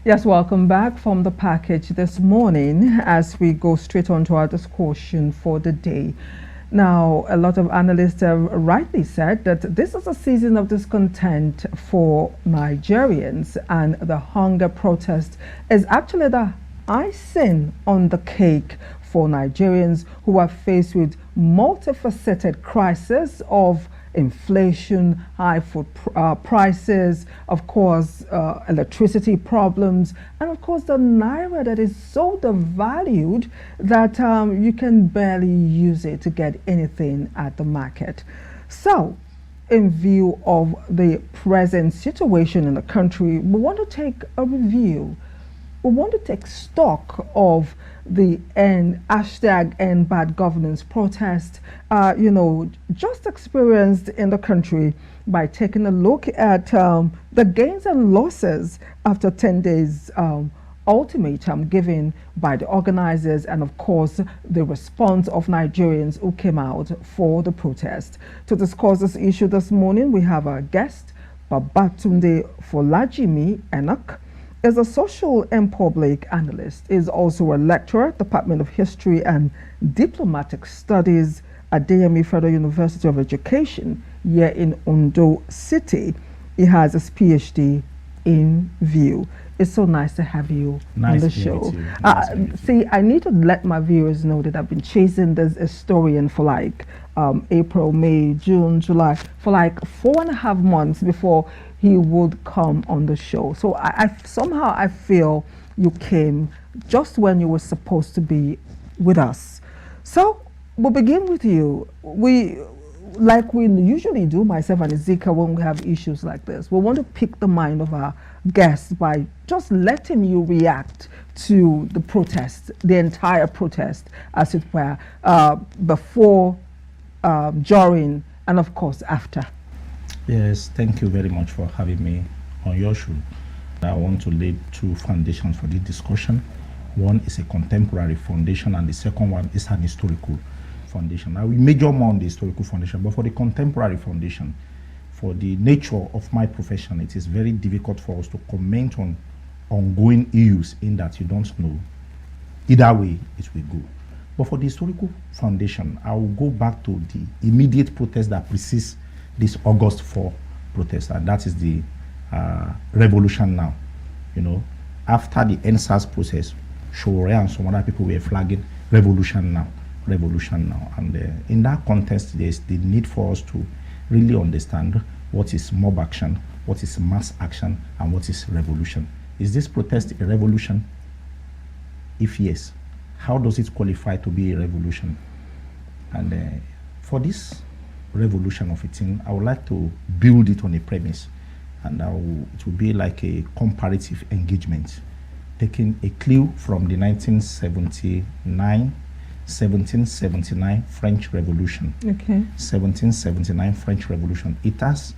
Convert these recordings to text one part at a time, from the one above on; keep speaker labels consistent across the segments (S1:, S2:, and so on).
S1: Yes, welcome back from the package this morning as we go straight on to our discussion for the day. Now, a lot of analysts have rightly said that this is a season of discontent for Nigerians, and the hunger protest is actually the icing on the cake for Nigerians who are faced with multifaceted crisis of inflation, high food prices, of course, electricity problems, and of course the naira that is so devalued that you can barely use it to get anything at the market. So, in view of the present situation in the country, we want to take a review. We want to take stock of the Endbadgovernance protest, just experienced in the country by taking a look at the gains and losses after 10 days ultimatum given by the organizers, and of course the response of Nigerians who came out for the protest. To discuss this issue this morning, we have our guest, Babatunde Folajimi Enoch. Is a social and public analyst, is also a lecturer at the Department of History and Diplomatic Studies at AREYOU Federal University of Education here in Ondo City. He has his PhD in view. It's so nice to have you on the show. See, I need to let my viewers know that I've been chasing this historian for like April, May, June, July, for like 4.5 months before he would come on the show. So somehow I feel you came just when you were supposed to be with us. So we'll begin with you. Like we usually do, myself and Ezekiel, when we have issues like this, we want to pick the mind of our guests by just letting you react to the protest, the entire protest, as it were, before, during, and of course after.
S2: Yes, thank you very much for having me on your show. I want to lay 2 foundations for this discussion. One is a contemporary foundation, and the second one is an historical foundation. I will major more on the historical foundation, but for the contemporary foundation, for the nature of my profession, it is very difficult for us to comment on ongoing issues in that you don't know. Either way, it will go. But for the historical foundation, I will go back to the immediate protest that precedes this August 4 protest, and that is the revolution now. After the NSAS process, Shore and some other people were flagging revolution now. And in that context, there's the need for us to really understand what is mob action, what is mass action, and what is revolution. Is this protest a revolution? If yes, how does it qualify to be a revolution? And for this revolution of a thing, I would like to build it on a premise, and it will be like a comparative engagement, taking a clue from the 1779 French Revolution.
S1: Okay.
S2: 1779 French Revolution. It has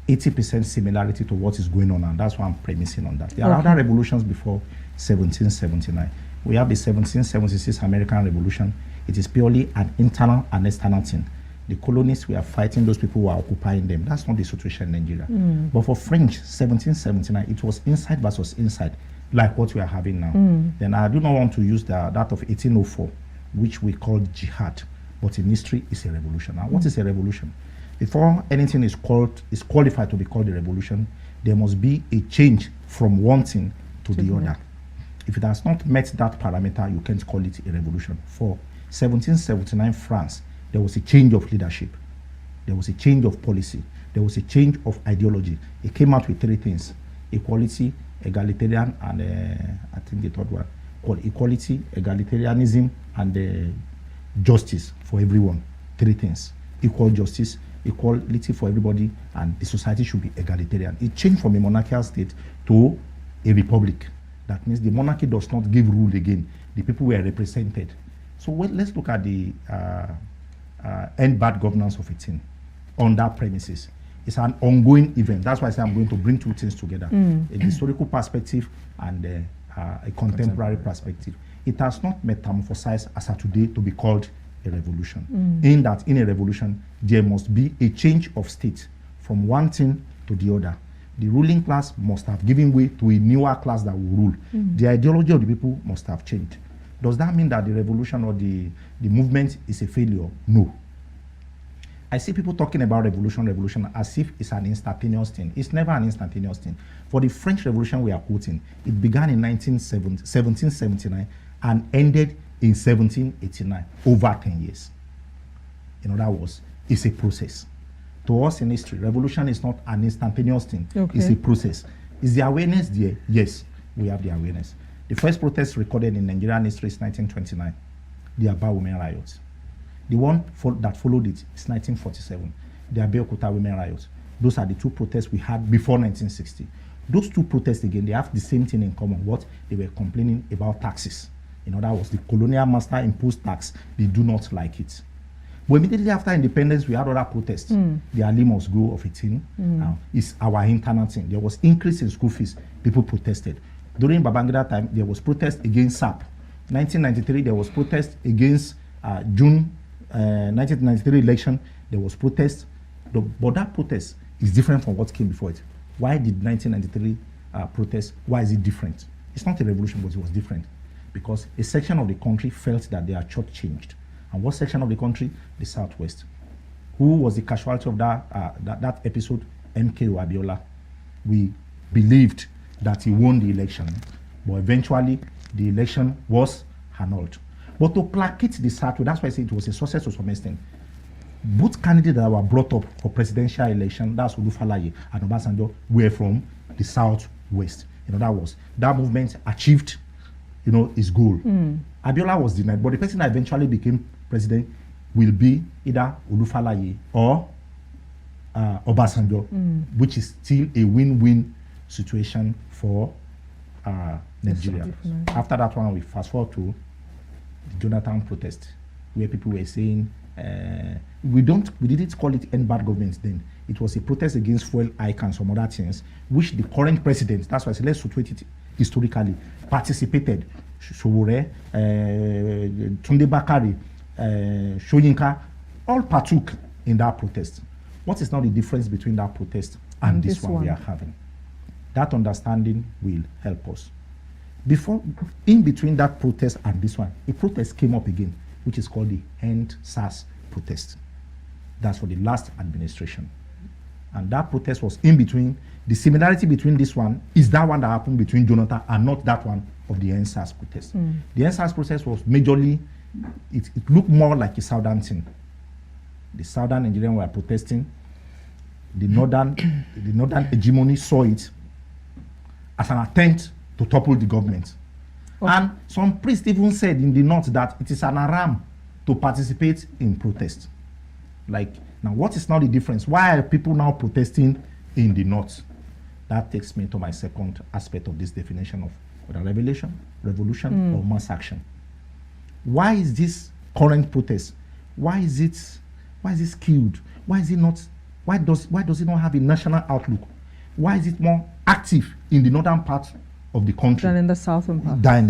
S2: 80% similarity to what is going on, and that's why I'm premising on that. There are other revolutions before 1779. We have the 1776 American Revolution. It is purely an internal and external thing. The colonists were fighting those people who are occupying them. That's not the situation in Nigeria. But for French, 1779, it was inside versus inside, like what we are having now. Then I do not want to use that of 1804, which we call jihad, but in history is a revolution. Now, what is a revolution? Before anything is qualified to be called a revolution, there must be a change from one thing to the other. If it has not met that parameter, you can't call it a revolution. For 1779 France, there was a change of leadership. There was a change of policy. There was a change of ideology. It came out with 3 things: equality, egalitarian, and I think the third one, called equality, egalitarianism, and justice for everyone. 3 things: equal justice, equality for everybody, and the society should be egalitarian. It changed from a monarchical state to a republic. That means the monarchy does not give rule again. The people were represented. So let's look at the Endbadgovernance of a thing on that premises. It's an ongoing event. That's why I say I'm going to bring 2 things together: a historical perspective and a contemporary perspective. It has not metamorphosized as of today to be called a revolution. In that, in a revolution, there must be a change of state from one thing to the other. The ruling class must have given way to a newer class that will rule. The ideology of the people must have changed. Does that mean that the revolution or the movement is a failure? No. I see people talking about revolution as if it's an instantaneous thing. It's never an instantaneous thing. For the French Revolution we are quoting, it began in 1779 and ended in 1789, over 10 years. In other words, it's a process. To us in history, revolution is not an instantaneous thing.
S1: Okay.
S2: It's a process. Is the awareness there? Yes, we have the awareness. The first protest recorded in Nigerian history is 1929, the Aba Women Riot. The one that followed it is 1947, the Abeokuta Women Riot. Those are the two protests we had before 1960. Those two protests, again, they have the same thing in common. What? They were complaining about taxes. In other words, the colonial master imposed tax. They do not like it. But immediately after independence, we had other protests. The Ali must go of a thing. It's our internal thing. There was increase in school fees. People protested. During Babangida time, there was protest against SAP. 1993, there was protest against June 1993 election. There was protest. But that protest is different from what came before it. Why did 1993 protest? Why is it different? It's not a revolution, but it was different. Because a section of the country felt that they are shortchanged. And what section of the country? The Southwest. Who was the casualty of that episode? MKO Abiola. We believed that he won the election, but eventually the election was annulled. But to placate the Southwest, that's why I say it was a success to some extent. Both candidates that were brought up for presidential election, that's Folajimi and Obasanjo, were from the Southwest. In other words, that movement achieved, its goal. Abiola was denied, but the person that eventually became president will be either Olufalaye or Obasanjo, which is still a win-win situation for Nigeria. After that one, we fast forward to the Jonathan protest, where people were saying, we didn't call it Endbadgovernance then. It was a protest against fuel hike and some other things, which the current president, that's why I said let's situate it historically, participated. Showore, Tunde Bakari, Shoyinka, all partook in that protest. What is now the difference between that protest and this one we are having? That understanding will help us. In between that protest and this one, a protest came up again, which is called the End SARS protest. That's for the last administration. And that protest was in between. The similarity between this one is that one that happened between Jonathan and not that one of the End SARS protest. The End SARS protest was majorly, it looked more like a southern thing. The southern Nigerians were protesting. The northern hegemony saw it as an attempt to topple the government. Okay. And some priests even said in the north that it is an haram to participate in protest. Like, now what is now the difference? Why are people now protesting in the north? That takes me to my second aspect of this definition of whether revolution or mass action. Why is this current protest? Why is it skewed? Why does it not have a national outlook? Why is it more active in the northern part of the country
S1: than in the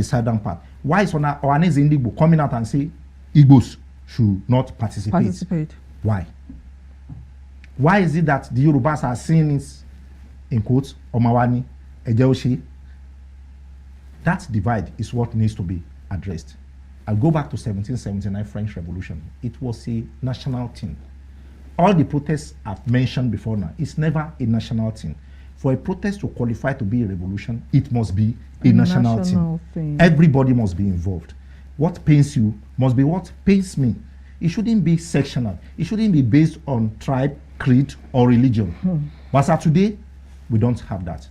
S1: southern part?
S2: Why is Ohaneze Ndigbo coming out and say Igbos should not participate? Why? Why is it that the Yorubas are seeing it in quotes, Omawani, Ejeoshi? That divide is what needs to be addressed. I'll go back to 1779 French Revolution. It was a national thing. All the protests I've mentioned before now, it's never a national thing. For a protest to qualify to be a revolution, it must be a national thing. Everybody must be involved. What pains you must be what pains me. It shouldn't be sectional. It shouldn't be based on tribe, creed, or religion. But as today, we don't have that.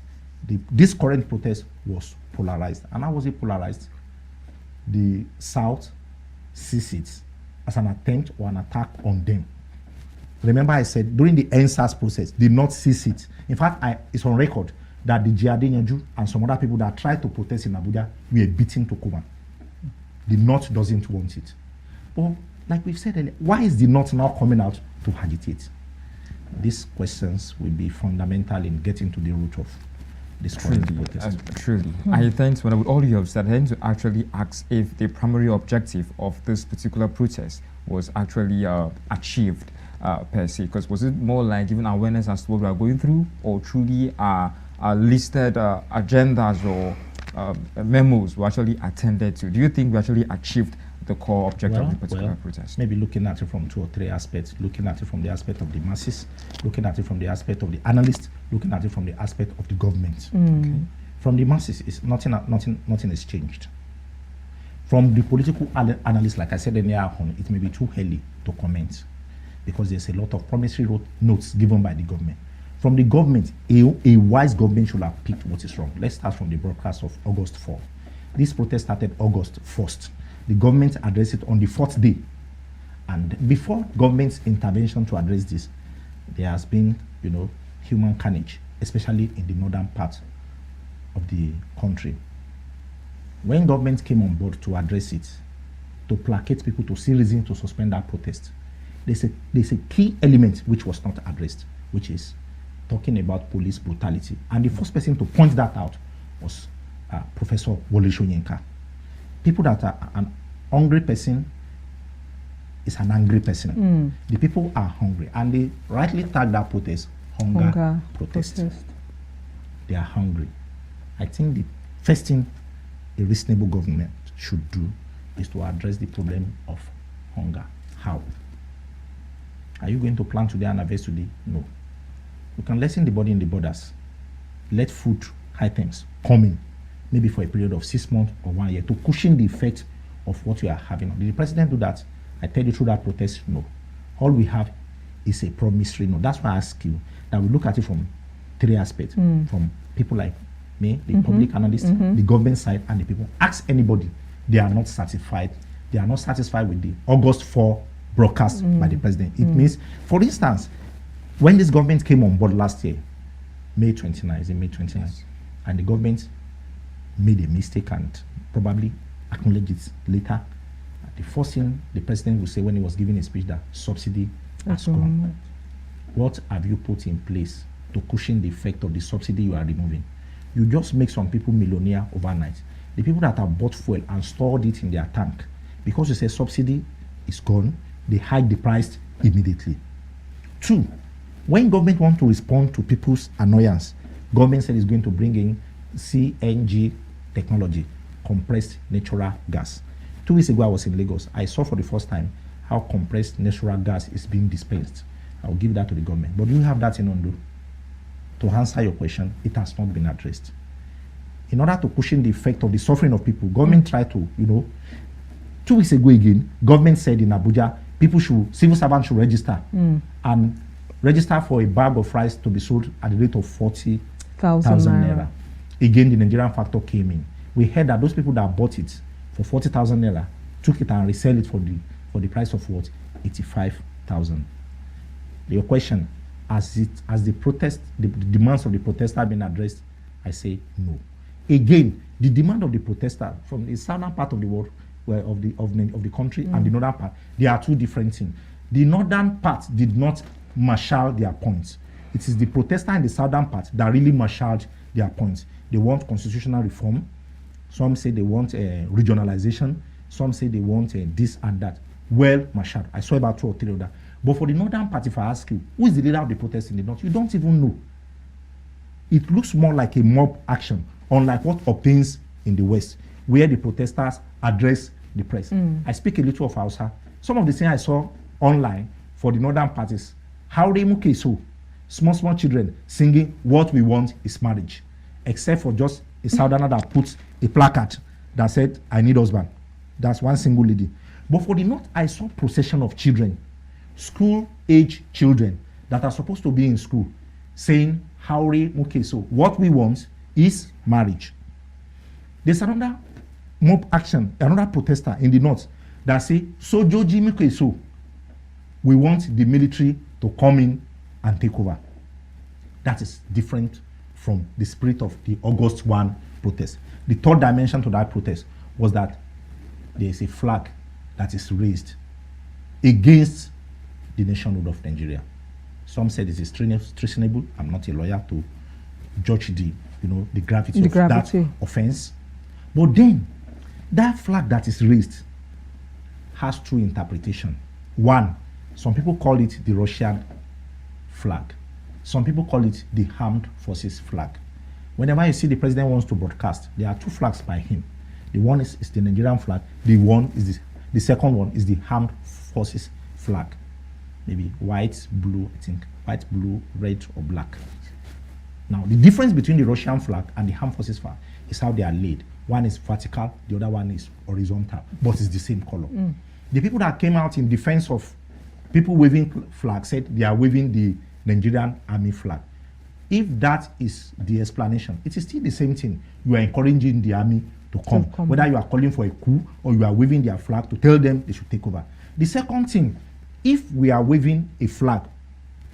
S2: This current protest was polarized. And how was it polarized? The South sees it as an attempt or an attack on them. Remember I said during the NSAS process, did not seize it. In fact, it's on record that the Jiadenyanju and some other people that tried to protest in Abuja were beaten to coma. The North doesn't want it. But like we've said earlier, why is the North now coming out to agitate? These questions will be fundamental in getting to the root of this current protest.
S3: Truly. I think with all you have said, I to actually ask if the primary objective of this particular protest was actually achieved. per se? Because was it more like giving awareness as to what we are going through, or truly are listed agendas or memos were actually attended to? Do you think we actually achieved the core objective of the particular protest?
S2: Maybe looking at it from 2 or 3 aspects, looking at it from the aspect of the masses, looking at it from the aspect of the analyst, looking at it from the aspect of the government. Okay. From the masses, it's nothing has changed. From the political analyst, like I said earlier on, it may be too early to comment because there's a lot of promissory notes given by the government. From the government, a wise government should have picked what is wrong. Let's start from the broadcast of August 4. This protest started August 1st. The government addressed it on the 4th day. And before government's intervention to address this, there has been, human carnage, especially in the northern part of the country. When government came on board to address it, to placate people, to see reason to suspend that protest, there's a key element which was not addressed, which is talking about police brutality. And the first person to point that out was Professor Wole Soyinka. People that are an hungry person is an angry person. The people are hungry, and they rightly tag that protest hunger protest. They are hungry. I think the first thing a reasonable government should do is to address the problem of hunger. How? Are you going to plan today and harvest today? No. You can lessen the body in the borders. Let food items come in, maybe for a period of 6 months or 1 year, to cushion the effect of what you are having. Did the president do that? I tell you through that protest, no. All we have is a promissory note. That's why I ask you that we look at it from 3 aspects, from people like me, the public analyst, the government side, and the people. Ask anybody, they are not satisfied. They are not satisfied with the August 4 broadcast by the president. It means, for instance, when this government came on board last year, May 29, yes, and the government made a mistake and probably acknowledged it later, the first thing the president would say when he was giving a speech, that subsidy has gone. What have you put in place to cushion the effect of the subsidy you are removing? You just make some people millionaire overnight. The people that have bought fuel and stored it in their tank, because you say subsidy is gone, they hike the price immediately. 2, when government want to respond to people's annoyance, government said it's going to bring in CNG technology, compressed natural gas. 2 weeks ago, I was in Lagos. I saw for the first time how compressed natural gas is being dispensed. I'll give that to the government. But do you have that in Ondo? To answer your question, it has not been addressed. In order to cushion the effect of the suffering of people, government tried to, 2 weeks ago again, government said in Abuja, civil servants should register and register for a bag of rice to be sold at the rate of 40,000 naira. Again, the Nigerian factor came in. We heard that those people that bought it for 40,000 naira took it and resell it for the price of what? 85,000. Your question, as the demands of the protester have been addressed, I say no. Again, the demand of the protester from the southern part of the world, of the country, and the northern part, they are 2 different things. The northern part did not marshal their points. It is the protester in the southern part that really marshaled their points. They want constitutional reform. Some say they want regionalization. Some say they want this and that. Well marshaled. I saw about 2 or 3 of that. But for the northern part, if I ask you, who is the leader of the protest in the north? You don't even know. It looks more like a mob action, unlike what obtains in the west, where the protesters address the press. I speak a little of Hausa. Some of the things I saw online for the northern parties, AREYOU, small children singing, "What we want is marriage," except for just a southerner that puts a placard that said, "I need husband." That's one single lady. But for the north, I saw procession of children, school-age children that are supposed to be in school, saying, "AREYOU, what we want is marriage." There's another mob action, another protester in the north that say, "Sojoji Mukeso, we want the military to come in and take over." That is different from the spirit of the August 1 protest. The third dimension to that protest was that there is a flag that is raised against the nationhood of Nigeria. Some said it is treasonable. I'm not a lawyer to judge the gravity of that offense. But then, that flag that is raised has 2 interpretations. 1, Some people call it the Russian flag. Some people call it the armed forces flag. Whenever you see the president wants to broadcast, there are two flags by him. The one is the Nigerian flag. The second one is the armed forces flag. Maybe white, blue, I think. White, blue, red, or black. Now, the difference between the Russian flag and the armed forces flag is how they are laid. One is vertical, the other one is horizontal, but it's the same color. The people that came out in defense of people waving flag said they are waving the Nigerian army flag. If that is the explanation, it is still the same thing. You are encouraging the army to come, whether you are calling for a coup or you are waving their flag to tell them they should take over. The second thing, if we are waving a flag,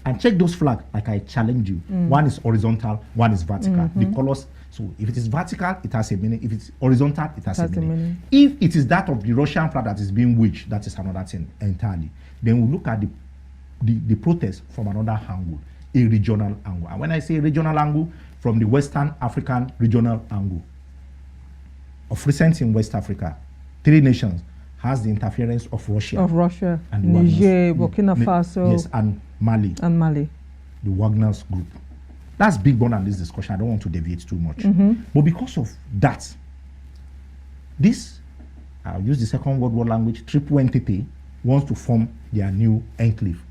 S2: and check those flags like I challenge you, one is horizontal, one is vertical. The colors, so if it is vertical, it has a meaning. If it's horizontal, it has a meaning. If it is that of the Russian flag that is being waged, that is another thing entirely. Then we look at the protest from another angle, a regional angle. And when I say regional angle, from the Western African regional angle. Of recent in West Africa, 3 nations has the interference of Russia. And
S1: Niger, Burkina Faso.
S2: Yes, and Mali. The Wagner's group. That's big one on this discussion. I don't want to deviate too much. But because of that, this, I'll use the Second World War language, triple entity wants to form their new enclave.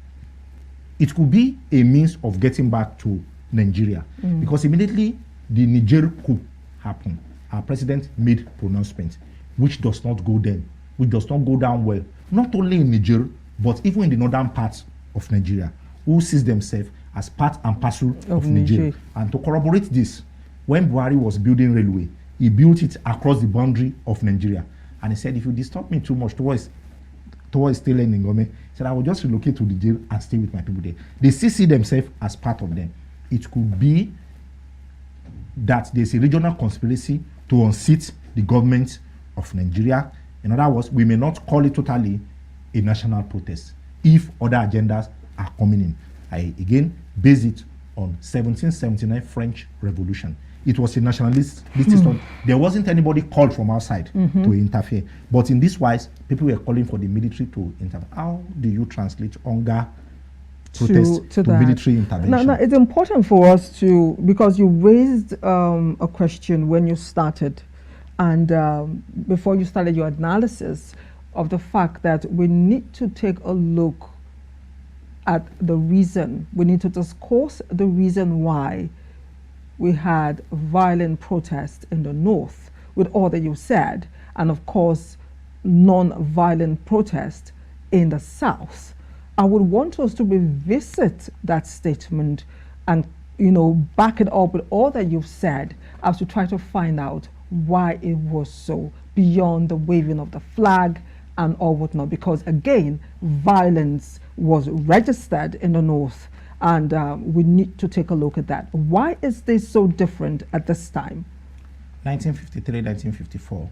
S2: It could be a means of getting back to Nigeria. Because immediately the Niger coup happened, our president made pronouncement, which does not go down well, not only in Niger, but even in the northern parts of Nigeria, who sees themselves as part and parcel of Niger. And to corroborate this, when Buhari was building railway, he built it across the boundary of Nigeria. And he said, if you disturb me too much towards still in Ngome, he said, I will just relocate to the jail and stay with my people there. They still see themselves as part of them. It could be that there's a regional conspiracy to unseat the government of Nigeria. In other words, we may not call it totally a national protest if other agendas are coming in. I again base it on 1779 French Revolution. It was a nationalist study. There wasn't anybody called from outside to interfere. But in this wise, people were calling for the military to interfere. How do you translate Ogar protest to military intervention?
S1: Now, it's important for us to, because you raised a question when you started, and before you started your analysis of the fact that we need to take a look at the reason, we need to discuss the reason why we had violent protests in the north, with all that you said, and of course, non-violent protest in the south. I would want us to revisit that statement and, back it up with all that you've said, as to try to find out why it was so, beyond the waving of the flag and all whatnot, because again, violence was registered in the north, and we need to take a look at that. Why is this so different at this time?
S2: 1953, 1954,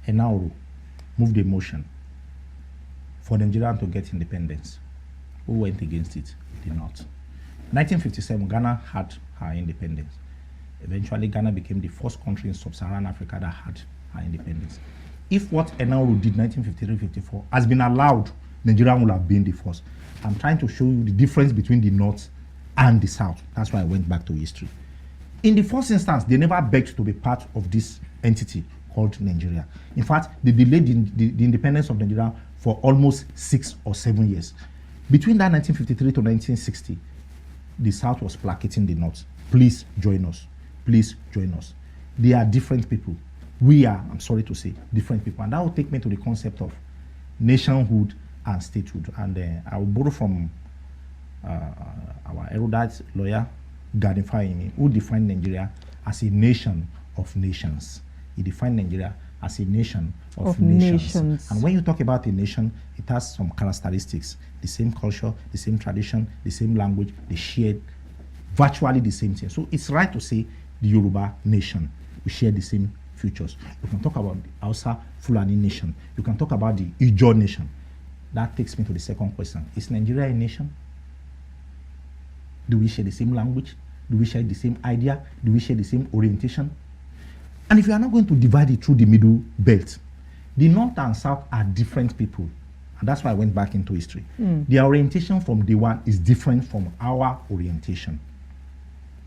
S2: Enauru moved a motion for Nigeria to get independence. Who went against it? The North. 1957, Ghana had her independence. Eventually, Ghana became the first country in sub-Saharan Africa that had her independence. If what Enauru did 1953-54 has been allowed, Nigeria would have been the first. I'm trying to show you the difference between the North and the South. That's why I went back to history. In the first instance, they never begged to be part of this entity called Nigeria. In fact, they delayed the independence of Nigeria for almost 6 or 7 years. Between that 1953 to 1960, the South was placating the North. Please join us. Please join us. They are different people. We are, I'm sorry to say, different people. And that will take me to the concept of nationhood and statehood. And I will borrow from our erudite lawyer, Folajimi, who defined Nigeria as a nation of nations. He defined Nigeria as a nation of nations. And when you talk about a nation, it has some characteristics. The same culture, the same tradition, the same language, they share virtually the same thing. So it's right to say the Yoruba nation. We share the same features. You can talk about the Hausa Fulani nation. You can talk about the Ijaw nation. That takes me to the second question. Is Nigeria a nation? Do we share the same language? Do we share the same idea? Do we share the same orientation? And if you are not going to divide it through the middle belt, the North and South are different people. And that's why I went back into history. Their orientation from day one is different from our orientation.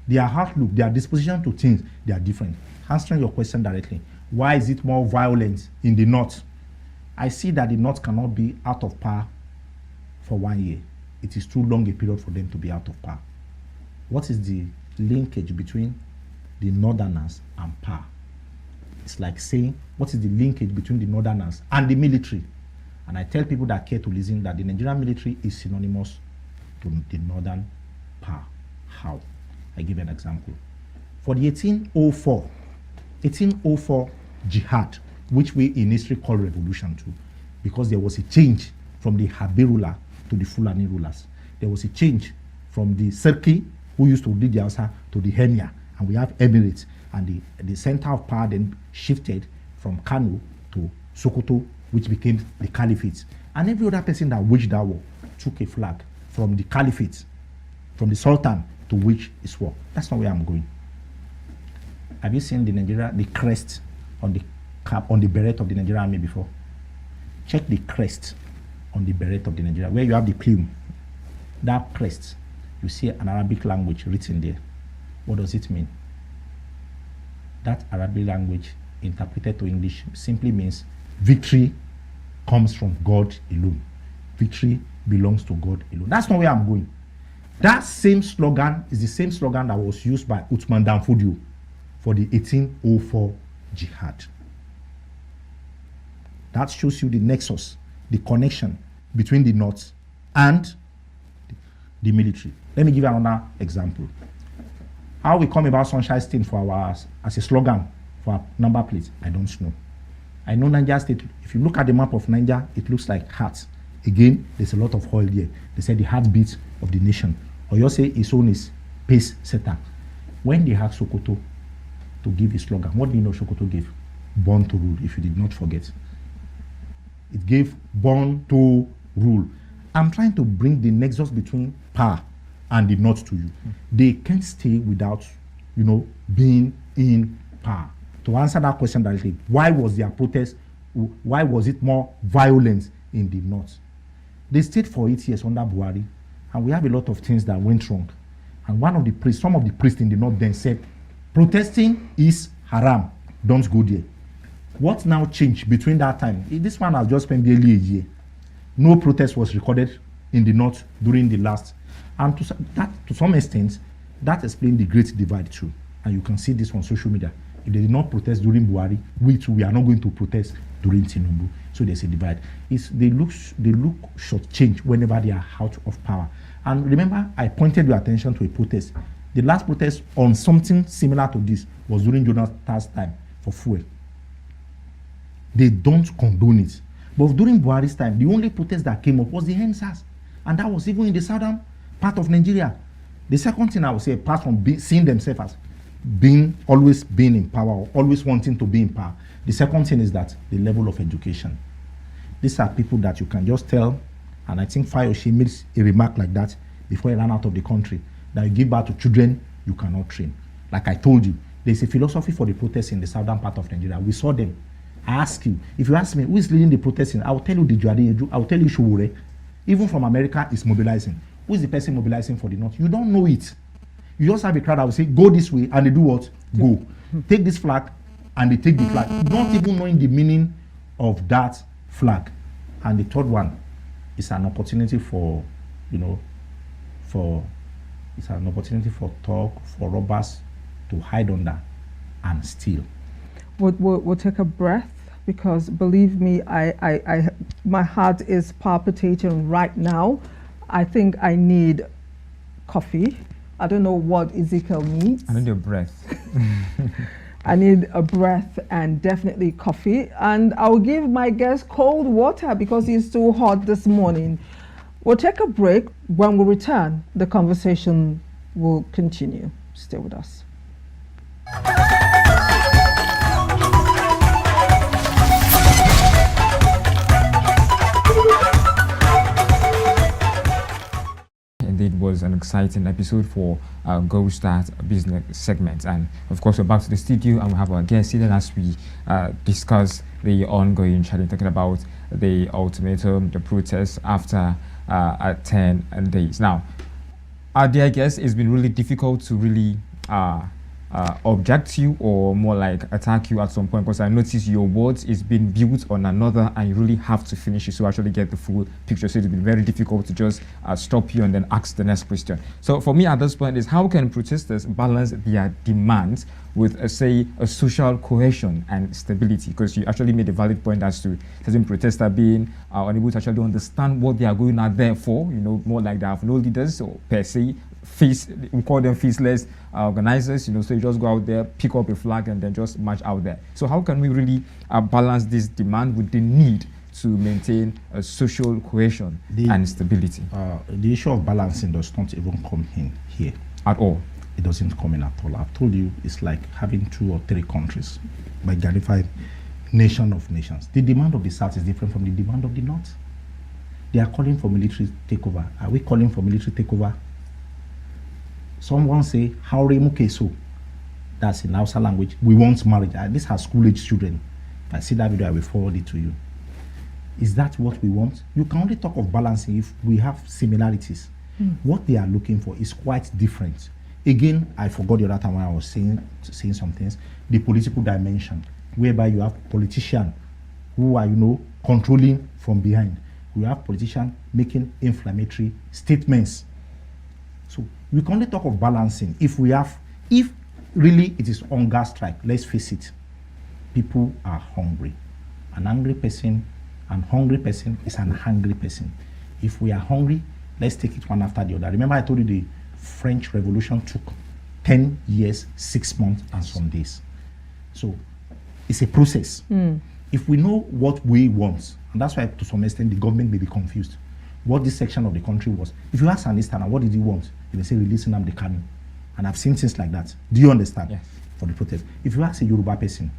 S2: Their outlook, their disposition to things, they are different. Answering your question directly, why is it more violent in the north? I see that the north cannot be out of power for 1 year. It is too long a period for them to be out of power. What is the linkage between the northerners and power? It's like saying, what is the linkage between the northerners and the military? And I tell people that care to listen that the Nigerian military is synonymous to the northern power. How? I give an example. For the 1804 jihad, which we in history call revolution too, because there was a change from the Habe ruler to the Fulani rulers. There was a change from the Serki, who used to lead the Hausa, to the Hemia, and we have Emirates, and the center of power then shifted from Kano to Sokoto, which became the Caliphate. And every other person that waged that war took a flag from the Caliphate, from the Sultan to wage his war. That's not where I'm going. Have you seen the crest on the cap, on the beret of the Nigerian army before? Check the crest on the beret of the Nigerian, where you have the plume. That crest, you see an Arabic language written there. What does it mean? That Arabic language, interpreted to English, simply means victory comes from God alone. Victory belongs to God alone. That's not where I'm going. That same slogan is the same slogan that was used by Uthman Dan Fodio for the 1804 jihad. That shows you the nexus, the connection between the North and the military. Let me give you another example. How we come about Sunshine State for ours as a slogan for our number plates, I don't know. I know Niger State, if you look at the map of Niger, it looks like hearts. Again, there's a lot of oil there. They said the heartbeat of the nation. Or you say his own is pace setter. When they asked Sokoto to give a slogan, what do you know Sokoto gave? Born to rule, if you did not forget. It gave born to rule. I'm trying to bring the nexus between power and the North to you. They can't stay without, being in power. To answer that question directly, why was their protest, why was it more violent in the North? They stayed for 8 years under Buhari, and we have a lot of things that went wrong. And some of the priests in the North then said, protesting is haram, don't go there. What now changed between that time? This man has just spent barely a year. No protest was recorded in the North during the last. And to some extent, that explains the great divide too. And you can see this on social media. If they did not protest during Buhari, we are not going to protest during Tinubu. So there's a divide. They look shortchanged whenever they are out of power. And remember, I pointed your attention to a protest. The last protest on something similar to this was during Jonathan's time for fuel. They don't condone it. But during Buhari's time, the only protest that came up was the NSAS. And that was even in the southern part of Nigeria. The second thing I would say, apart from seeing themselves as always being in power or always wanting to be in power, the second thing is that the level of education. These are people that you can just tell, and I think Fayose makes a remark like that before he ran out of the country, that you give birth to children you cannot train. Like I told you, there's a philosophy for the protests in the southern part of Nigeria. We saw them. I ask you, if you ask me who is leading the protesting, I will tell you the Juade, I will tell you Showore. Even from America is mobilizing. Who is the person mobilizing for the North? You don't know it. You just have a crowd that will say, go this way, and they do what? Go. Take this flag, and they take the flag, not even knowing the meaning of that flag. And the third one is an opportunity for talk, for robbers to hide under and steal.
S1: We'll take a breath, because believe me, my heart is palpitating right now. I think I need coffee. I don't know what Ezekiel needs.
S3: I need your breath.
S1: I need a breath and definitely coffee. And I'll give my guest cold water because he's too hot this morning. We'll take a break. When we return, the conversation will continue. Stay with us.
S3: Indeed, was an exciting episode for Go Start Business segment. And of course, we're back to the studio and we have our guest seated as we discuss the ongoing challenge, talking about the ultimatum, the protest after 10 days. Now, our dear guest, it's been really difficult to really object you or more like attack you at some point, because I notice your words is being built on another and you really have to finish it to actually get the full picture. So it's been very difficult to just stop you and then ask the next question. So for me at this point is, how can protesters balance their demands with say a social cohesion and stability? Because you actually made a valid point as to certain protesters being unable to actually understand what they are going out there for, you know, more like they have no leaders or per se, we call them faceless organizers, you know, so you just go out there, pick up a flag and then just march out there. So how can we really balance this demand with the need to maintain a social cohesion and stability?
S2: The issue of balancing does not even come in here.
S3: At all?
S2: It doesn't come in at all. I've told you, it's like having 2 or 3 countries by Garify nation of nations. The demand of the South is different from the demand of the North. They are calling for military takeover. Are we calling for military takeover? Someone say, AREYOU, so that's in Hausa language. We want marriage. These are school-age children. If I see that video, I will forward it to you. Is that what we want? You can only talk of balancing if we have similarities. What they are looking for is quite different. Again, I forgot the other time when I was saying some things. The political dimension, whereby you have politicians who are, you know, controlling from behind. You have politicians making inflammatory statements. So we can only talk of balancing if really it is hunger strike. Let's face it, people are hungry. An hungry person is an hungry person. If we are hungry, let's take it one after the other. Remember I told you the French Revolution took 10 years, 6 months and some days. So it's a process. If we know what we want, and that's why to some extent the government may be confused what this section of the country was. If you ask an Easterner, what did he want? He may say, releasing Nnamdi Kanu. And I've seen things like that. Do you understand?
S3: Yes.
S2: For the protest. If you ask a Yoruba person,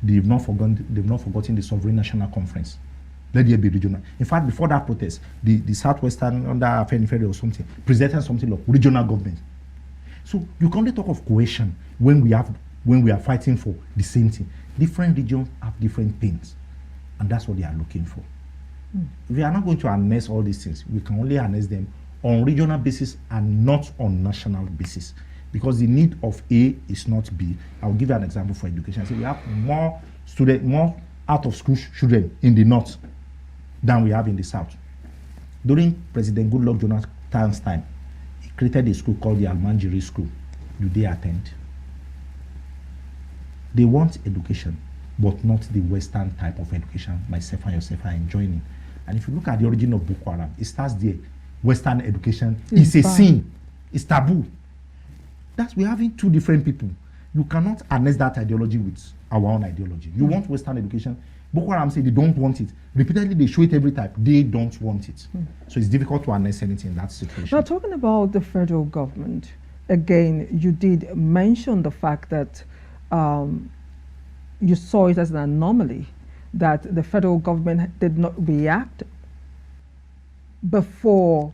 S2: they've not forgotten the Sovereign National Conference. Let there be regional. In fact, before that protest, the Southwestern, under Afenifere or something, presented something like regional government. So you can only talk of cohesion when we are fighting for the same thing. Different regions have different pains. And that's what they are looking for. We are not going to harness all these things. We can only harness them on regional basis and not on national basis, because the need of A is not B. I'll give you an example for education. So we have more out of school children in the north than we have in the south. During President Goodluck Jonathan's time, he created a school called the Almanjiri School. Do they attend? They want education, but not the Western type of education myself and yourself are enjoying. And if you look at the origin of Boko Haram, it starts there. Western education is a sin. It's taboo. We're having 2 different people. You cannot harness that ideology with our own ideology. You want Western education. Boko Haram say they don't want it. Repeatedly, they show it every time. They don't want it. So it's difficult to harness anything in that situation.
S1: Now, talking about the federal government, again, you did mention the fact that you saw it as an anomaly that the federal government did not react before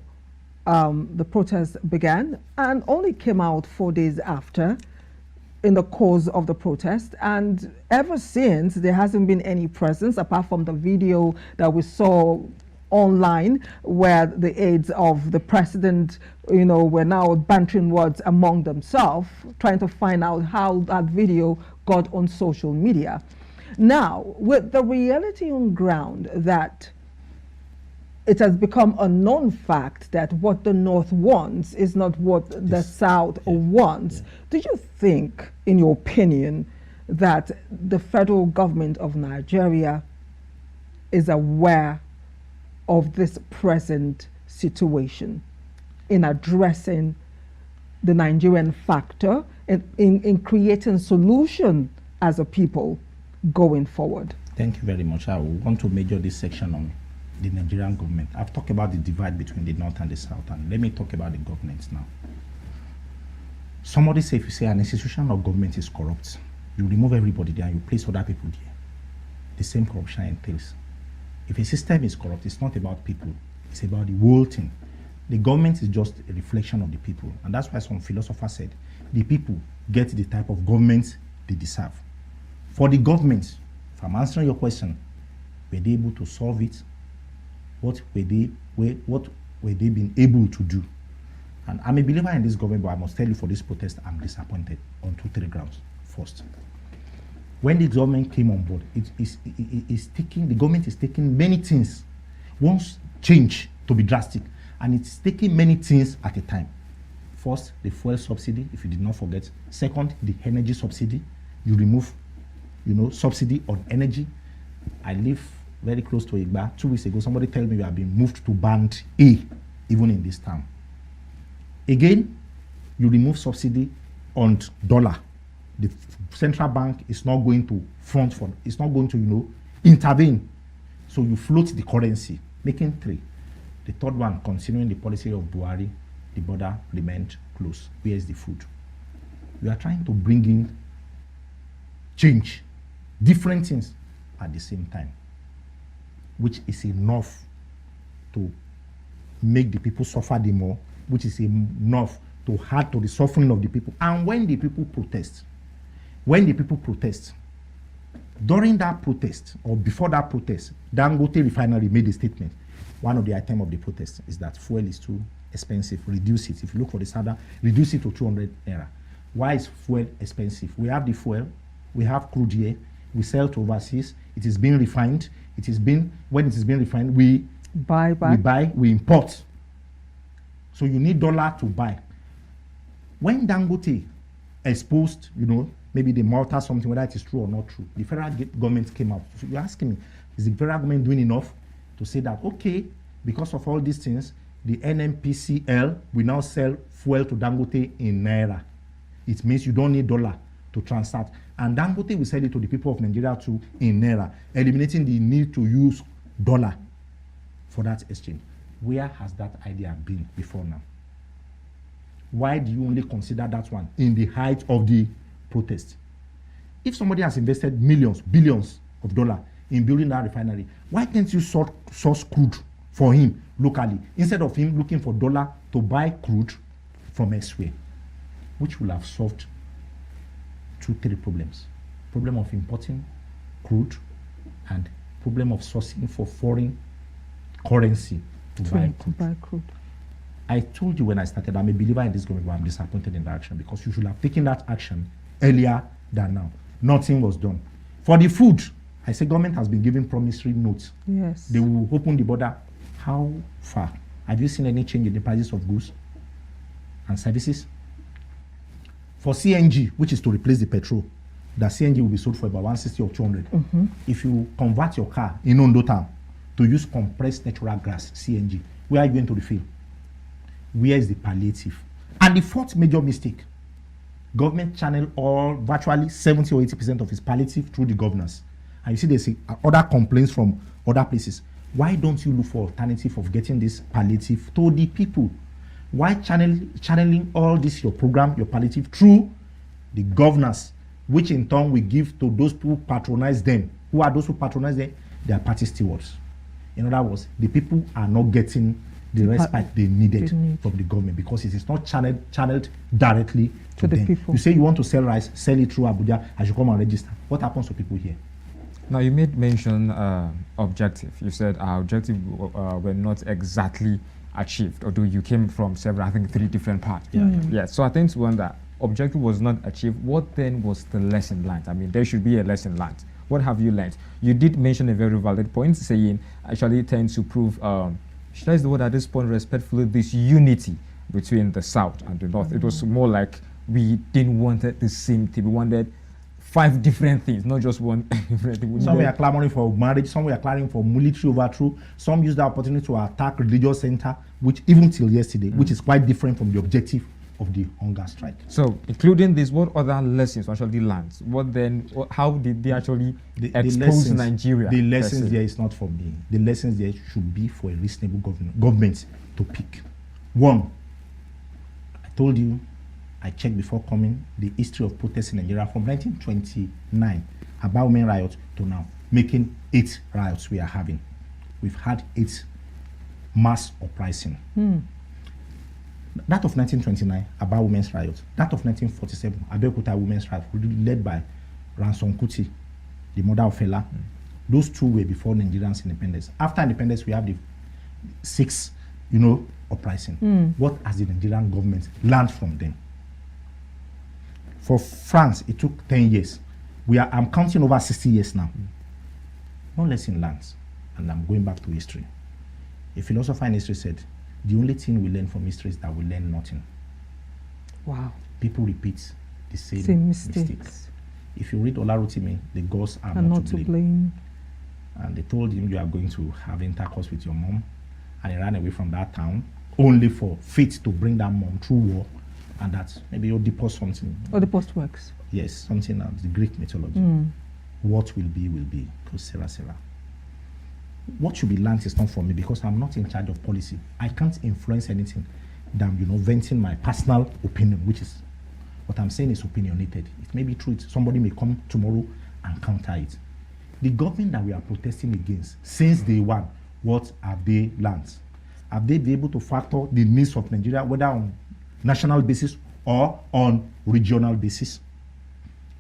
S1: the protest began and only came out 4 days after in the course of the protest. And ever since, there hasn't been any presence apart from the video that we saw online where the aides of the president, you know, were now bantering words among themselves, trying to find out how that video got on social media. Now, with the reality on ground that it has become a known fact that what the North wants is not what the South wants, do you think, in your opinion, that the federal government of Nigeria is aware of this present situation in addressing the Nigerian factor in creating solution as a people going forward?
S2: Thank you very much. I want to major this section on the Nigerian government. I've talked about the divide between the North and the South, and let me talk about the government now. Somebody say, if you say an institution of government is corrupt, you remove everybody there and you place other people there. The same corruption entails. If a system is corrupt, it's not about people, it's about the whole thing. The government is just a reflection of the people. And that's why some philosophers said, the people get the type of government they deserve. For the government, if I'm answering your question, were they able to solve it? What were they being able to do? And I'm a believer in this government, but I must tell you, for this protest, I'm disappointed on 2-3 grounds. First, when the government came on board, the government is taking many things, wants change to be drastic, and it's taking many things at a time. First, the fuel subsidy, if you did not forget. Second, the energy subsidy. You remove, subsidy on energy. I live very close to Igba. 2 weeks ago, somebody told me we have been moved to band A, even in this town. Again, you remove subsidy on dollar. The central bank is not going to it's not going to, intervene. So you float the currency, making 3. The third one, considering the policy of Buhari, the border remained closed. Where is the food? We are trying to bring in change, different things at the same time, which is enough to make the people suffer the more, which is enough to add to the suffering of the people. And when the people protest, during that protest or before that protest, Dangote Refinery made a statement. One of the items of the protest is that fuel is too expensive. Reduce it. If you look for the standard, reduce it to 200 naira. Why is fuel expensive? We have the fuel, we have crude here, we sell to overseas, it is being refined. When it is being refined, we we import. So you need dollar to buy. When Dangote exposed, maybe the Malta something, whether it is true or not true, the federal government came out. So you're asking me, is the federal government doing enough to say that, okay, because of all these things, the NNPCL will now sell fuel to Dangote in Naira. It means you don't need dollar to transact. And Dangote will sell it to the people of Nigeria too in Naira, eliminating the need to use dollar for that exchange. Where has that idea been before now? Why do you only consider that one in the height of the protest? If somebody has invested millions, billions of dollars in building that refinery, why can't you source crude for him locally instead of him looking for dollar to buy crude from elsewhere, which will have solved 2-3 problems: problem of importing crude and problem of sourcing for foreign currency to buy crude. I told you when I started, I'm a believer in this government, but I'm disappointed in that action, because you should have taken that action earlier than now. Nothing was done. For the food, I say government has been giving promissory notes.
S1: Yes.
S2: They will open the border. How far? Have you seen any change in the prices of goods and services? For CNG, which is to replace the petrol, the CNG will be sold for about 160 or 200.
S1: Mm-hmm.
S2: If you convert your car in Ondo town to use compressed natural gas, CNG, where are you going to refill? Where is the palliative? And the fourth major mistake, government channel virtually 70 or 80% of its palliative through the governors. And you see there's other complaints from other places. Why don't you look for alternative of getting this palliative to the people? Why channeling all this, your program, your palliative, through the governors, which in turn we give to those who patronize them? Who are those who patronize them? They are party stewards. In other words, the people are not getting the respect they needed from the government, because it is not channeled directly to them.
S1: People.
S2: You say you want to sell rice, sell it through Abuja, I should come and register. What happens to people here?
S3: Now, you made mention objective. You said our objective were not exactly achieved, although you came from several, I think 3 different parts. Yeah. So I think when that objective was not achieved, what then was the lesson learned? I mean, there should be a lesson learned. What have you learned? You did mention a very valid point, saying actually tends to prove, should I use the word at this point respectfully, this unity between the South and the North. Mm-hmm. It was more like we didn't want the same thing. We wanted 5 different things, not just one different thing.
S2: Some were clamoring for marriage, some were clamoring for military overthrow, some used the opportunity to attack religious center, which even till yesterday, which is quite different from the objective of the hunger strike.
S3: So, including this, what other lessons actually learned? How did they actually expose Nigeria?
S2: The lessons there is not for me. The lessons there should be for a reasonable government to pick. 1, I told you, I checked before coming, the history of protests in Nigeria from 1929, about women riots to now, making 8 riots we are having. We've had 8 mass uprising. That of 1929, about women's rights. That of 1947, Abeokuta women's rights, led by Ransom Kuti, the mother of Fela. Those two were before Nigerians' independence. After independence, we have the 6, uprising. What has the Nigerian government learned from them? For France, it took 10 years. I'm counting over 60 years now. One lesson learned, and I'm going back to history. A philosopher in history said, the only thing we learn from history is that we learn nothing.
S1: Wow.
S2: People repeat the same mistakes. If you read Olarotimi, the gods are not to blame. And they told him, you are going to have intercourse with your mom. And he ran away from that town, only for fate to bring that mom through war. And that maybe Oedipus something.
S1: Oedipus works.
S2: Yes, something of the Greek mythology. What will be, because Sarah. What should be learned is not from me, because I'm not in charge of policy. I can't influence anything than, venting my personal opinion, which is what I'm saying is opinionated. It may be true. Somebody may come tomorrow and counter it. The government that we are protesting against, since day one, what have they learned? Have they been able to factor the needs of Nigeria, whether on national basis or on regional basis?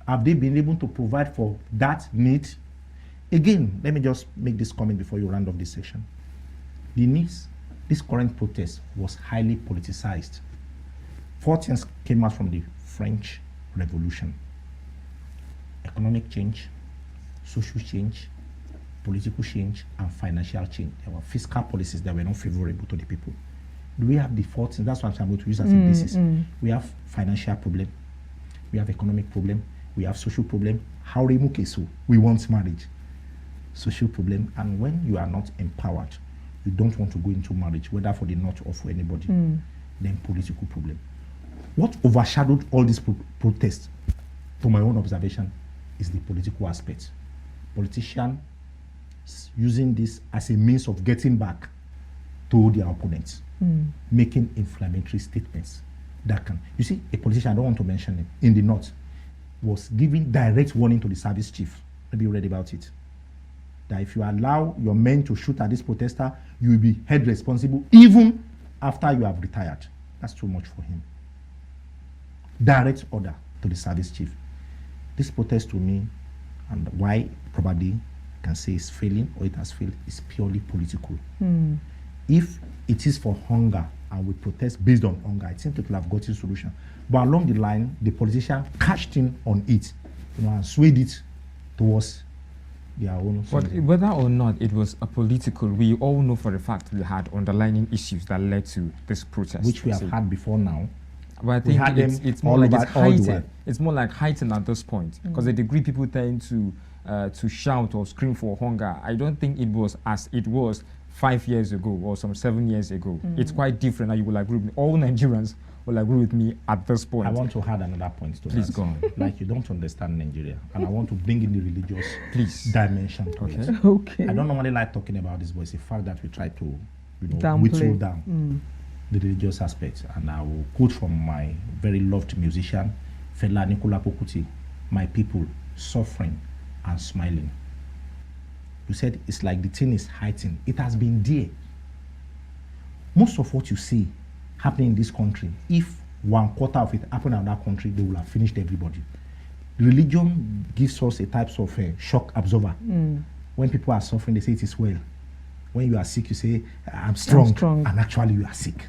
S2: Have they been able to provide for that need? Again, let me just make this comment before you round off this section. The needs, this current protest was highly politicized. 4 things came out from the French Revolution: economic change, social change, political change, and financial change. There were fiscal policies that were not favorable to the people. Do we have the 4 things? That's what I'm going to use as a basis. We have financial problem, we have economic problem, we have social problem. How so we want marriage. Social problem, and when you are not empowered, you don't want to go into marriage, whether for the North or for anybody. Then political problem. What overshadowed all these protests, to my own observation, is the political aspect. Politicians using this as a means of getting back to their opponents, making inflammatory statements that can, you see, a politician, I don't want to mention him, in the North, was giving direct warning to the service chief. Maybe you read about it. That if you allow your men to shoot at this protester, you will be held responsible even after you have retired. That's too much for him. Direct order to the service chief. This protest to me, and why probably can say it's failing or it has failed, is purely political. If it is for hunger and we protest based on hunger, I think it will have gotten solution. But along the line, the politician cashed in on it, and swayed it towards their own.
S3: But whether or not it was a political, we all know for a fact we had underlying issues that led to this protest,
S2: which we have had before now.
S3: But I think it's more like it's heightened. It's more like heightened at this point, because the degree people tend to shout or scream for hunger, I don't think it was as it was 5 years ago or some 7 years ago. It's quite different. And you will agree with me. All Nigerians will agree with me at this point.
S2: I want to add another point to
S3: Please
S2: that.
S3: go on.
S2: Like, you don't understand Nigeria, and I want to bring in the religious dimension to it.
S1: Okay.
S2: I don't normally like talking about this, but it's a fact that we try to,
S1: Downplay.
S2: whittle down the religious aspect. And I will quote from my very loved musician, Fela Anikulapo Kuti, "My people suffering and smiling." You said it's like the thing is heightened. It has been there. Most of what you see happening in this country, if 1/4 of it happened in that country, they will have finished everybody. Religion gives us a type of shock absorber. When people are suffering, they say it is well. When you are sick, you say, I'm strong. And actually you are sick.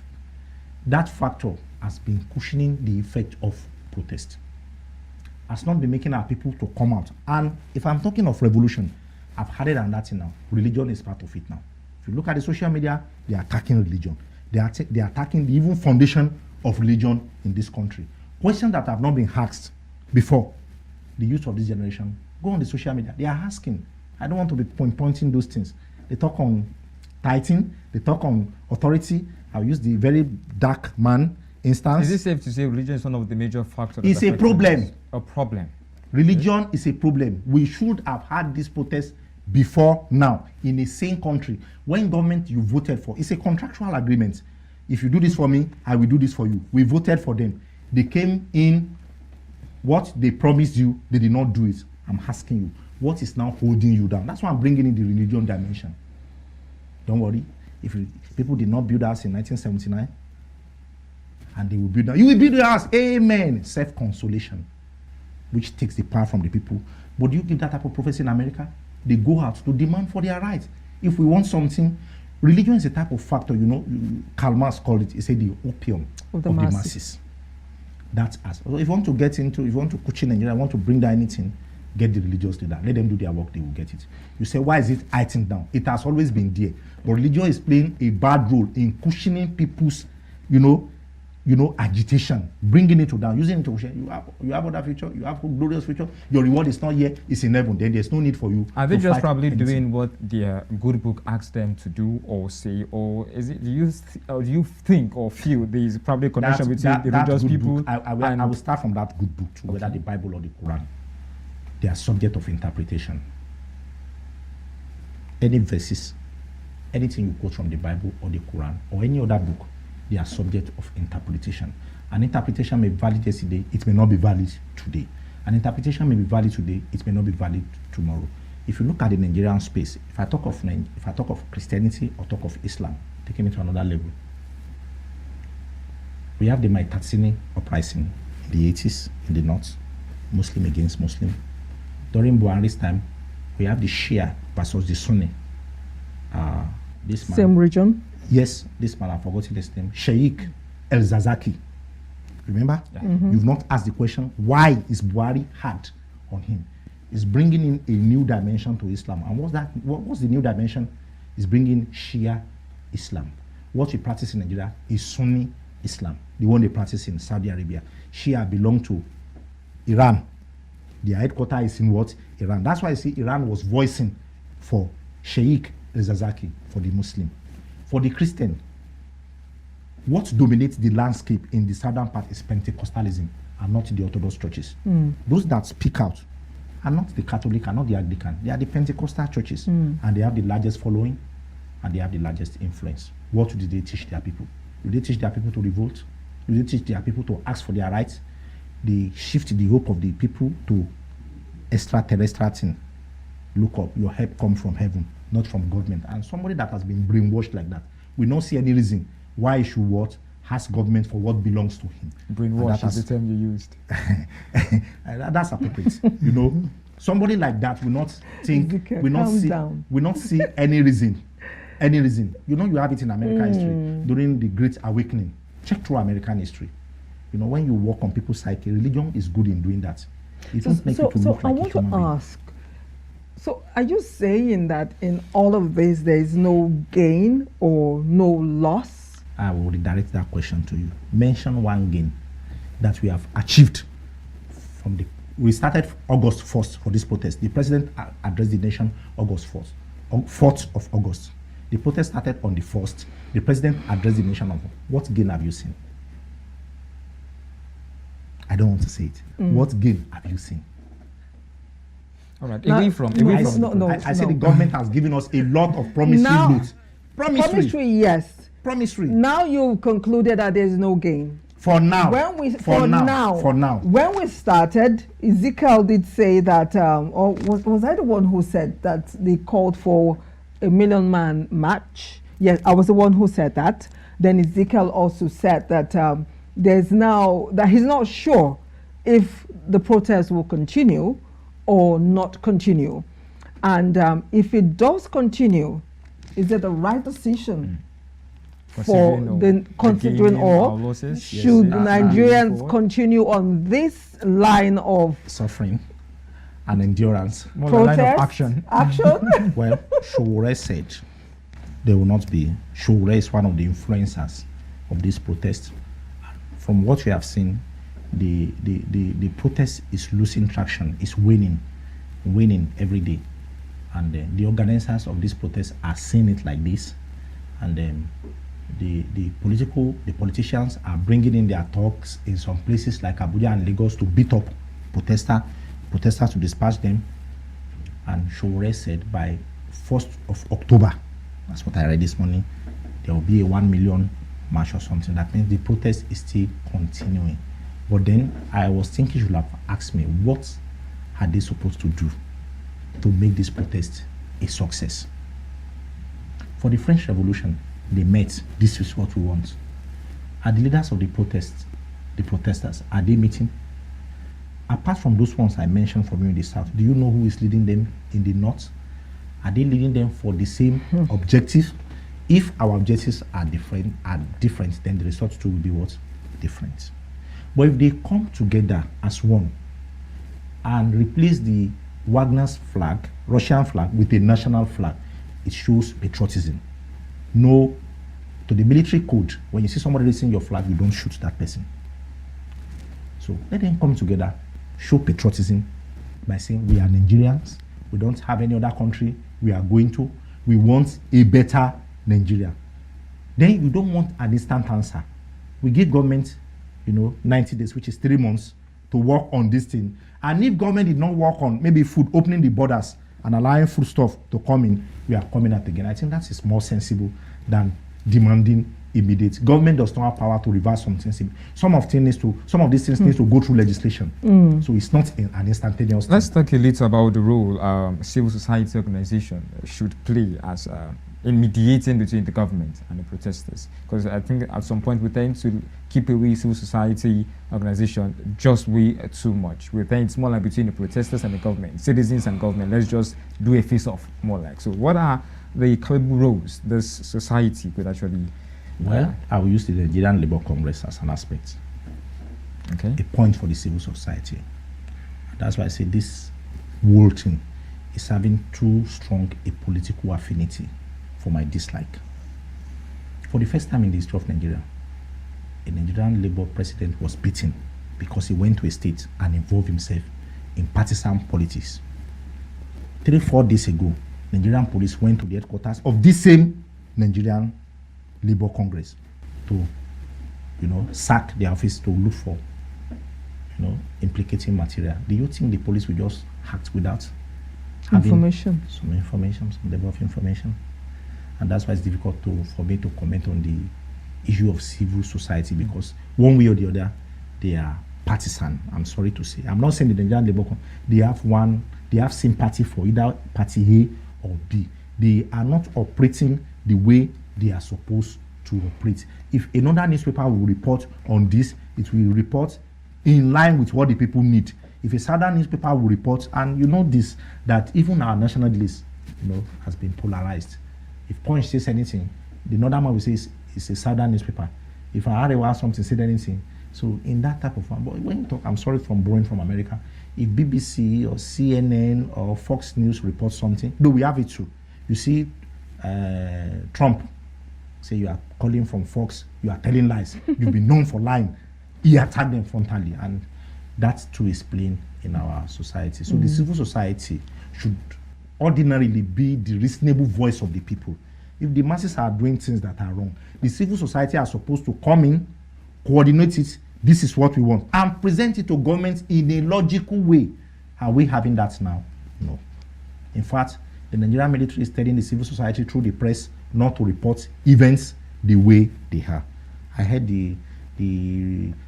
S2: That factor has been cushioning the effect of protest. Has not been making our people to come out. And if I'm talking of revolution, I've had it on that thing now. Religion is part of it now. If you look at the social media, they are attacking religion. They are attacking the even foundation of religion in this country. Questions that have not been asked before. The youth of this generation, go on the social media. They are asking. I don't want to be pointing those things. They talk on tithing. They talk on authority. I'll use the very dark man instance.
S3: Is it safe to say religion is one of the major factors?
S2: It's a problem.
S3: A problem.
S2: Religion is a problem. We should have had this protest before now in a sane country. When government you voted for, it's a contractual agreement. If you do this for me, I will do this for you. We voted for them. They came in, what they promised you, they did not do it. I'm asking you, what is now holding you down? That's why I'm bringing in the religion dimension. Don't worry. If people did not build us in 1979, and they will build that. You will build your house. Amen. Self-consolation, which takes the power from the people. But do you give that type of prophecy in America? They go out to demand for their rights. If we want something, religion is a type of factor, Karl Marx called it, he said the opium of the masses. That's us. So if you want to get into, if you want to coach in Nigeria, want to bring down anything, get the religious leader. Let them do their work, they will get it. You say, why is it heightened down? It has always been there. But religion is playing a bad role in cushioning people's, agitation, bringing it to down, using it to share. You have other future, you have glorious future. Your reward is not here, it's in heaven. Then there's no need for you.
S3: Are they just probably doing what their good book asks them to do or say, or is it? Do you think or feel there is probably a connection between the religious people?
S2: I will start from that good book too, whether the Bible or the Quran. They are subject of interpretation. Any verses, anything you quote from the Bible or the Quran or any other book, they are subject of interpretation. An interpretation may be valid yesterday, it may not be valid today. An interpretation may be valid today, it may not be valid tomorrow. If you look at the Nigerian space, if I talk of Christianity or talk of Islam, taking it to another level, we have the Maitatsini uprising in the 80s in the north, Muslim against Muslim. During Buhari's time, we have the Shia versus the Sunni. This man,
S1: same region.
S2: Yes, this man, I've forgotten his name, Sheikh El-Zazaki. Remember? Yeah. You've not asked the question, why is Buhari hard on him? He's bringing in a new dimension to Islam. And what's the new dimension? He's bringing Shia Islam. What we practice in Nigeria is Sunni Islam, the one they practice in Saudi Arabia. Shia belong to Iran. Their headquarters is in what? Iran. That's why I see Iran was voicing for Sheikh El-Zazaki, for the Muslim. For the Christian, what dominates the landscape in the southern part is Pentecostalism and not the Orthodox churches. Those that speak out are not the Catholic, are not the Anglican. They are the Pentecostal churches. And they have the largest following and they have the largest influence. What do they teach their people? Do they teach their people to revolt? Do they teach their people to ask for their rights? They shift the hope of the people to extraterrestrial thing. Look up, your help comes from heaven, not from government. And somebody that has been brainwashed like that, we don't see any reason why he should ask government for what belongs to him.
S3: Brainwash is the term you used.
S2: That's appropriate. Somebody like that will not think,
S1: Ezekiel,
S2: will not see any reason. Any reason. You have it in American history during the Great Awakening. Check through American history. When you work on people's psyche, religion is good in doing that. It won't make you to look like
S1: I want to ask, so are you saying that in all of this there is no gain or no loss?
S2: I will redirect that question to you. Mention one gain that we have achieved we started August 1st for this protest. The president addressed the nation August 4th of August. The protest started on the 1st. The president addressed the nation on what gain have you seen? I don't want to say it. What gain have you seen?
S3: All right,
S2: I say the government has given us a lot of promissory notes.
S1: Promissory, yes.
S2: Promissory.
S1: Now you concluded that there is no gain.
S2: For now.
S1: For now. When we started, Ezekiel did say that, or was I the one who said that they called for a 1 million man march? Yes, I was the one who said that. Then Ezekiel also said that that he's not sure if the protest will continue or not continue. And if it does continue, is it the right decision considering all? Losses, should Nigerians continue on this line of
S2: suffering and endurance?
S1: Protest,
S3: line of action.
S2: Well, Showore said there will not be. Showore is one of the influencers of this protest. From what we have seen, the protest is losing traction, is winning every day. And the organizers of this protest are seeing it like this. And the politicians are bringing in their talks in some places like Abuja and Lagos to beat up protesters to dispatch them. And Showore said by 1st of October, that's what I read this morning, there will be a 1 million march or something. That means the protest is still continuing. But then I was thinking you should have asked me, what are they supposed to do to make this protest a success? For the French Revolution, they met, this is what we want. Are the leaders of the protesters, are they meeting? Apart from those ones I mentioned from you in the south, do you know who is leading them in the north? Are they leading them for the same objective? If our objectives are different, then the result too will be what? Different. But if they come together as one and replace the Wagner's flag, Russian flag, with a national flag, it shows patriotism. No, to the military code, when you see somebody raising your flag, you don't shoot that person. So let them come together, show patriotism by saying we are Nigerians, we don't have any other country we are going to, we want a better Nigeria. Then you don't want an instant answer. We give government, 90 days, which is 3 months, to work on this thing. And if government did not work on maybe food, opening the borders and allowing food stuff to come in, we are coming out again. I think that is more sensible than demanding immediate. Government does not have power to reverse something. Some of these things need to go through legislation. So it's not an instantaneous thing.
S3: Let's talk a little about the role civil society organization should play as in mediating between the government and the protesters. Because I think at some point we tend to keep away civil society organization just way too much. We think it's more like between the protesters and the government, citizens and government. Let's just do a face-off, more like. So what are the capable roles this society could actually...
S2: Well, I will use the Nigerian Labour Congress as an aspect.
S3: Okay.
S2: A point for the civil society. That's why I say this whole thing is having too strong a political affinity for my dislike. For the first time in the history of Nigeria, a Nigerian Labour president was beaten because he went to a state and involved himself in partisan politics. 3-4 days ago, Nigerian police went to the headquarters of this same Nigerian Labour Congress to, sack the office to look for, implicating material. Do you think the police will just act without
S1: Information.
S2: Some information, some level of information? And that's why it's difficult for me to comment on the issue of civil society, because one way or the other, they are partisan. I'm sorry to say. I'm not saying the Nigerian Labour Congress, they have sympathy for either party A or B. They are not operating the way they are supposed to operate. If another newspaper will report on this, it will report in line with what the people need. If a southern newspaper will report, and this, that even our national list, has been polarized. If Punch says anything, the northern man will say it's a southern newspaper. If an AREYOU has something, say anything. So in that type of one, but when you talk, I'm sorry from borrowing from America, if BBC or CNN or Fox News reports something, though we have it too. You see Trump say you are calling from Fox, you are telling lies. You've been known for lying. He attacked them frontally, and that too is plain in our society. So the civil society should ordinarily be the reasonable voice of the people. If the masses are doing things that are wrong, the civil society are supposed to come in, coordinate it, this is what we want, and present it to government in a logical way. Are we having that now? No. In fact, the Nigerian military is telling the civil society through the press not to report events the way they are. I heard the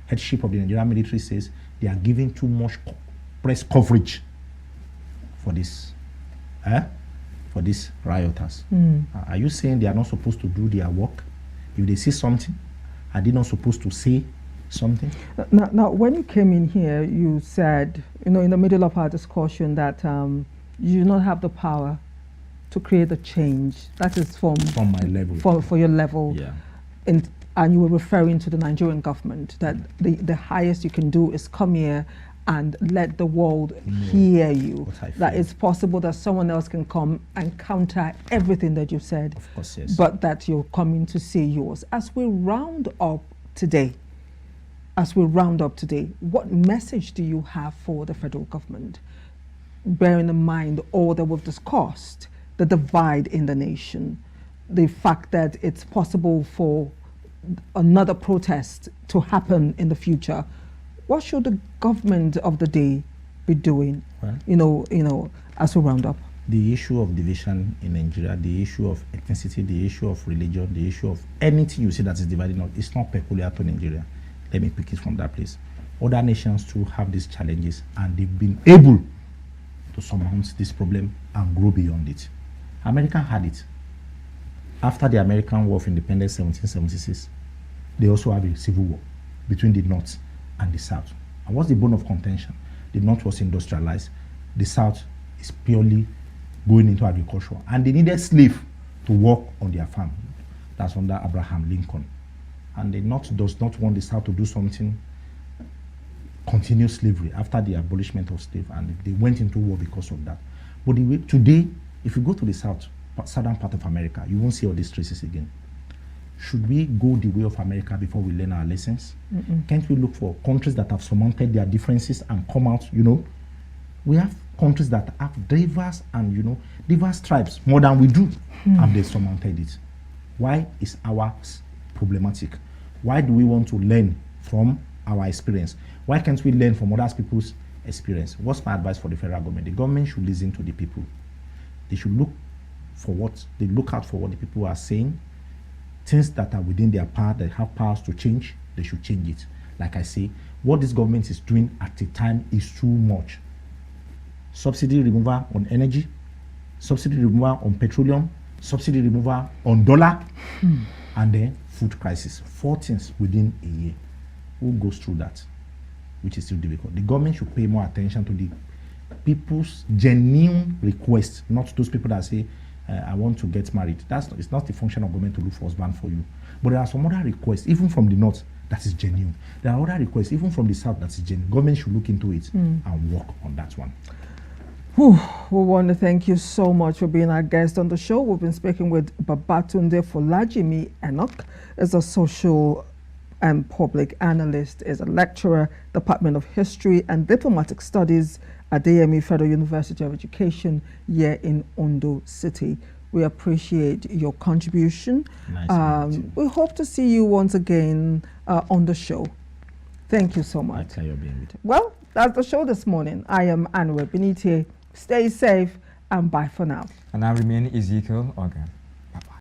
S2: headship of the Nigerian military says they are giving too much press coverage for this, for these rioters. Are you saying they are not supposed to do their work? If they say something, are they not supposed to say something?
S1: Now, when you came in here, you said, in the middle of our discussion, that you do not have the power to create a change. That is from
S2: my level.
S1: For your level.
S2: Yeah.
S1: And you were referring to the Nigerian government, that the highest you can do is come here and let the world hear you. That it's possible that someone else can come and counter everything that you said.
S2: Of course, yes.
S1: But that you're coming to say yours. As we round up today, what message do you have for the federal government? Bearing in mind all that we've discussed, the divide in the nation, the fact that it's possible for another protest to happen in the future. What should the government of the day be doing? Well, as we round up.
S2: The issue of division in Nigeria, the issue of ethnicity, the issue of religion, the issue of anything you see that is dividing us, it's not peculiar to Nigeria. Let me pick it from that place. Other nations too have these challenges, and they've been able to surmount this problem and grow beyond it. America had it. After the American War of Independence, 1776, they also have a civil war between the North and the South. And what's the bone of contention? The North was industrialized. The South is purely going into agriculture. And they needed slaves to work on their farm. That's under Abraham Lincoln. And the North does not want the South to do something, continue slavery after the abolishment of slavery. And they went into war because of that. But today, if you go to the southern part of America, you won't see all these traces again. Should we go the way of America before we learn our lessons? Can't we look for countries that have surmounted their differences and come out, We have countries that have diverse and, diverse tribes more than we do, and they surmounted it. Why is ours problematic? Why do we want to learn from our experience? Why can't we learn from other people's experience? What's my advice for the federal government? The government should listen to the people. They should look out for what the people are saying. Things that are within their power, they have powers to change, they should change it. Like I say, what this government is doing at the time is too much. Subsidy removal on energy, subsidy removal on petroleum, subsidy removal on dollar, and then food crisis. 4 things within a year. Who goes through that? Which is still difficult. The government should pay more attention to the people's genuine requests, not those people that say, I want to get married. It's not the function of government to look for husband for you. But there are some other requests, even from the North, that is genuine. There are other requests, even from the South, that is genuine. Government should look into it and work on that one.
S1: We want to thank you so much for being our guest on the show. We've been speaking with Babatunde Folajimi Enoch, as a social and public analyst, is a lecturer, Department of History and Diplomatic Studies at AREYOU Federal University of Education here in Ondo City. We appreciate your contribution.
S2: Nice
S1: we hope to see you once again on the show. Thank you so much. Well, that's the show this morning. I am Anire Binitie. Stay safe and bye for now.
S3: And I remain Ezekiel Ogar.